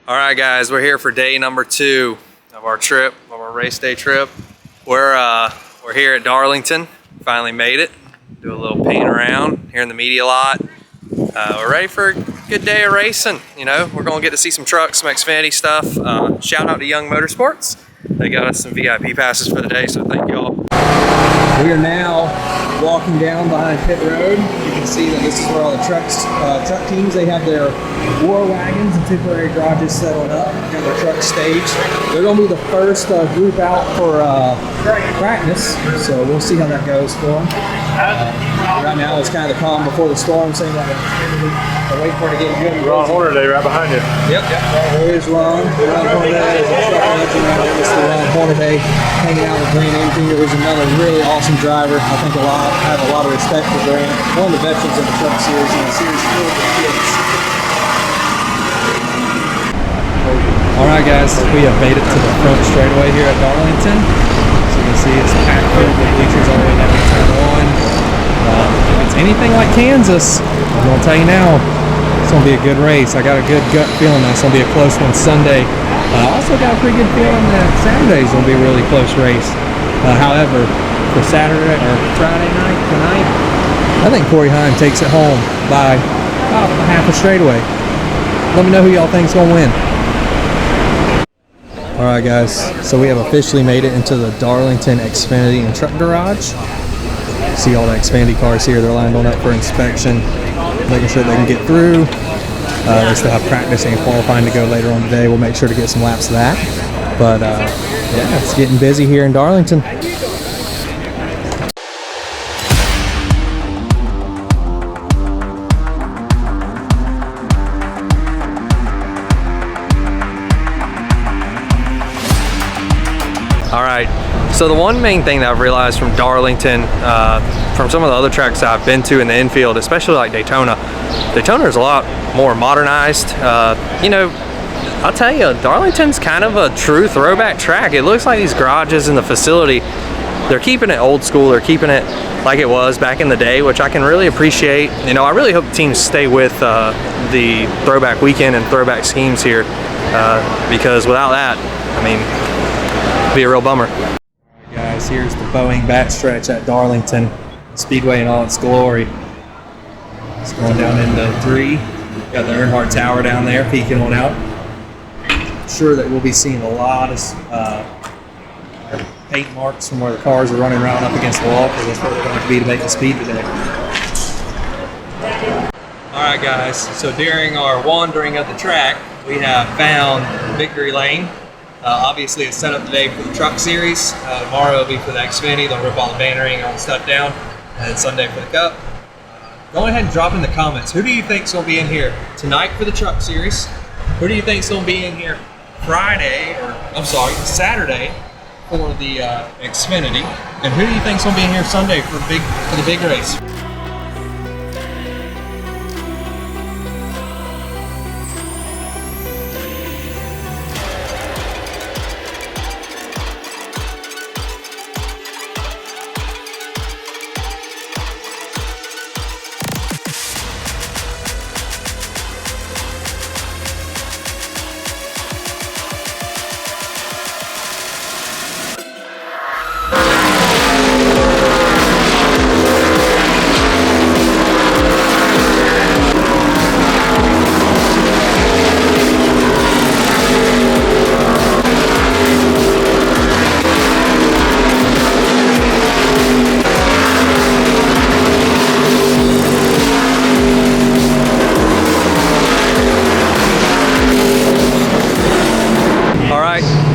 All right, guys, we're here for day number 2 of our trip, of our race day trip. We're here at Darlington. Finally made it. Do a little paint around here in the media lot. We're ready for a good day of racing. You know, we're gonna get to see some trucks, some Xfinity stuff. Shout out to Young Motorsports. They got us some VIP passes for the day, so thank y'all. We are now walking down behind pit road. You can see that this is where all the truck teams, they have their war wagons and temporary garages settled up. Got their truck staged. They're going to be the first group out for practice, so we'll see how that goes for them. Right now it's kind of the calm before the storm, saying that they're waiting for it to get good. Ron Hornaday right behind you. Yep. There is Ron Hornaday. It's the Ron Hornaday hanging out with Grant Enfinger, who's another really awesome driver. I think I have a lot of respect for Grant. One of the veterans of the Truck Series and the series filled with kids. Alright guys, we have made it to the front straightaway here at Darlington. As you can see, it's packed filled with bleachers all the way down to turn 1. If it's anything like Kansas, I'm going to tell you now, it's going to be a good race. I got a good gut feeling that it's going to be a close one Sunday. I also got a pretty good feeling that Saturday's going to be a really close race. However, for Saturday or Friday night tonight, I think Corey Heim takes it home by about half a straightaway. Let me know who y'all think's going to win. Alright guys, so we have officially made it into the Darlington Xfinity and Truck Garage. See all the Xfinity cars here, they're lined on up for inspection, making sure they can get through. They still have practice and qualifying to go later on today. We'll make sure to get some laps of that. But yeah, it's getting busy here in Darlington. All right, so the one main thing that I've realized from Darlington, from some of the other tracks I've been to in the infield, especially like Daytona is a lot more modernized. You know, I'll tell you, Darlington's kind of a true throwback track. It looks like these garages in the facility, they're keeping it old school, they're keeping it like it was back in the day, which I can really appreciate. You know, I really hope teams stay with the throwback weekend and throwback schemes here, because without that, I mean, be a real bummer. Alright guys, here's the Boeing backstretch at Darlington Speedway in all its glory. It's going down into 3. Got the Earnhardt Tower down there peeking on out. I'm sure that we'll be seeing a lot of paint marks from where the cars are running around up against the wall, because that's what they're going to be to make the speed today. Alright guys, so during our wandering of the track, we have found Victory Lane. Obviously it's set up today for the Truck Series. Tomorrow will be for the Xfinity. They'll rip all the bannering and all the stuff down. And then Sunday for the Cup. Go ahead and drop in the comments. Who do you think's going to be in here tonight for the Truck Series? Who do you think's going to be in here Saturday for the Xfinity? And who do you think's going to be in here Sunday for the big race?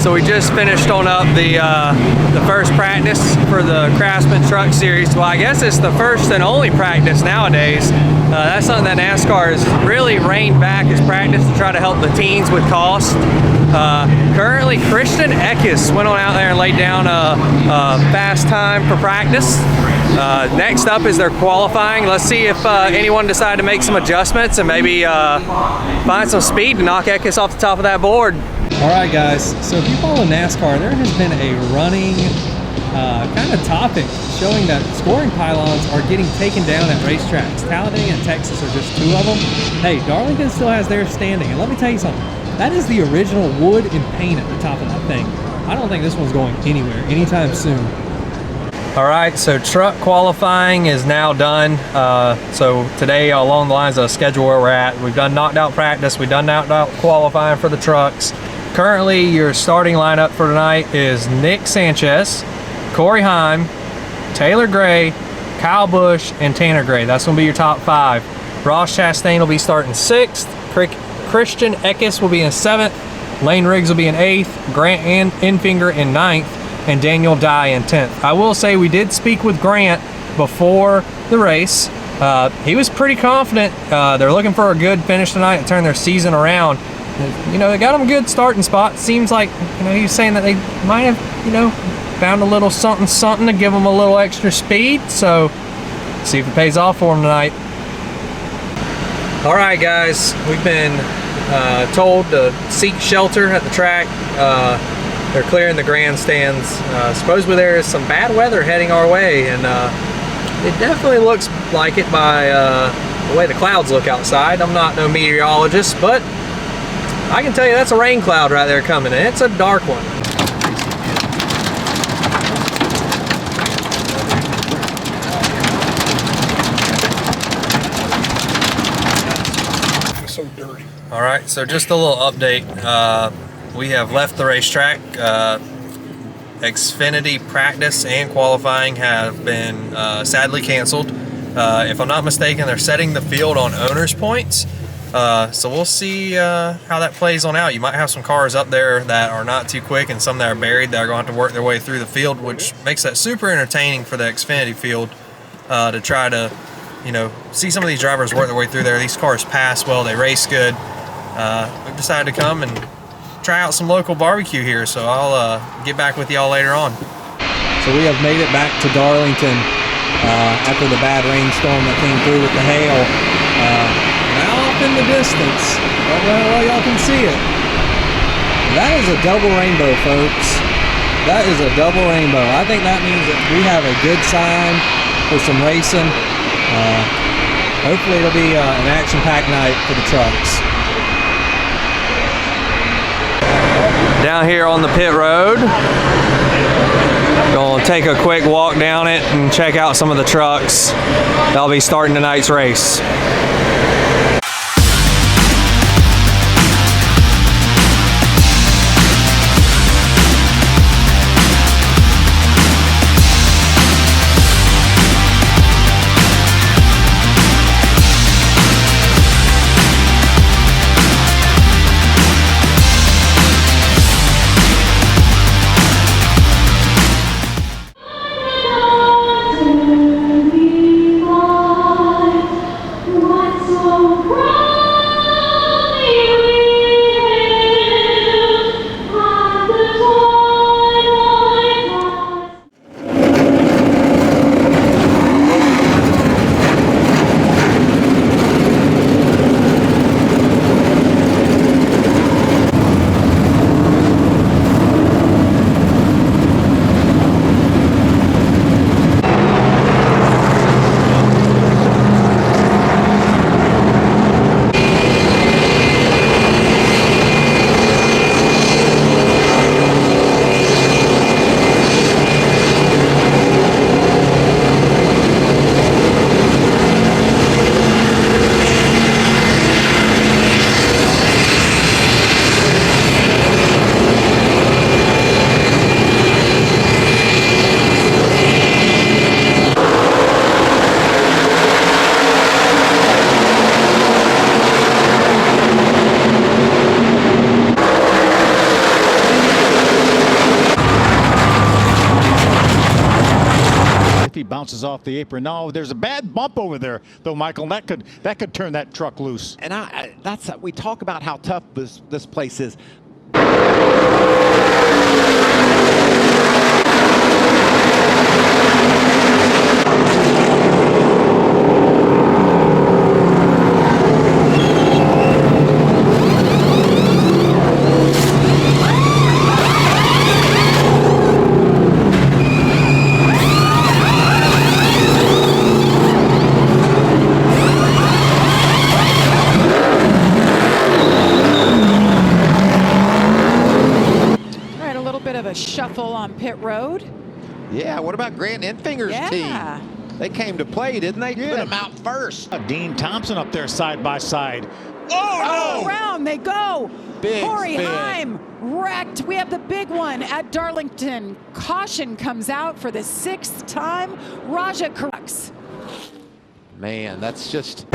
So we just finished on up the first practice for the Craftsman Truck Series. Well, I guess it's the first and only practice nowadays. That's something that NASCAR has really reined back, is practice to try to help the teens with cost. Currently, Christian Eckes went on out there and laid down a fast time for practice. Next up is their qualifying. Let's see if anyone decided to make some adjustments and maybe find some speed to knock Eckes off the top of that board. Alright guys, so if you follow NASCAR, there has been a running kind of topic showing that scoring pylons are getting taken down at racetracks. Talladega and Texas are just 2 of them. Hey, Darlington still has theirs standing, and let me tell you something. That is the original wood and paint at the top of that thing. I don't think this one's going anywhere anytime soon. All right, so truck qualifying is now done. So today, along the lines of the schedule where we're at, we've done knocked out practice, we've done knocked out qualifying for the trucks. Currently, your starting lineup for tonight is Nick Sanchez, Corey Heim, Taylor Gray, Kyle Busch, and Tanner Gray. That's gonna be your top 5. Ross Chastain will be starting 6th. Christian Eckes will be in 7th. Lane Riggs will be in 8th. Grant Enfinger in 9th. And Daniel Dye in 10th. I will say we did speak with Grant before the race. He was pretty confident. They're looking for a good finish tonight and turn their season around. You know, they got them a good starting spot. Seems like, you know, he was saying that they might have, you know, found a little something to give them a little extra speed. So, see if it pays off for them tonight. All right, guys, we've been told to seek shelter at the track. They're clearing the grandstands. Supposedly there is some bad weather heading our way, and it definitely looks like it by the way the clouds look outside. I'm not no meteorologist, but I can tell you that's a rain cloud right there coming, and it's a dark one. So dirty. All right, so just a little update. We have left the racetrack. Xfinity practice and qualifying have been sadly canceled. If I'm not mistaken, they're setting the field on owners' points. So we'll see how that plays on out. You might have some cars up there that are not too quick and some that are buried that are going to have to work their way through the field, which makes that super entertaining for the Xfinity field to try to, you know, see some of these drivers work their way through there. These cars pass well, they race good. We've decided to come and try out some local barbecue here, so I'll get back with y'all later on. So we have made it back to Darlington after the bad rainstorm that came through with the hail. Now off in the distance, don't know how y'all can see it. That is a double rainbow, folks. That is a double rainbow. I think that means that we have a good sign for some racing. Hopefully it'll be an action-packed night for the trucks. Down here on the pit road, gonna take a quick walk down it and check out some of the trucks that'll be starting tonight's race. Bounces off the apron. No, there's a bad bump over there, though, Michael. That could turn that truck loose. And we talk about how tough this place is. a shuffle on pit road. Yeah, what about Grant Enfinger's Yeah. team? They came to play, didn't they? Yeah. Put them out first. Dean Thompson up there side by side. Oh, around they go. Big Corey spin. Heim wrecked. We have the big one at Darlington. Caution comes out for the 6th time. Raja corrects. Man, that's just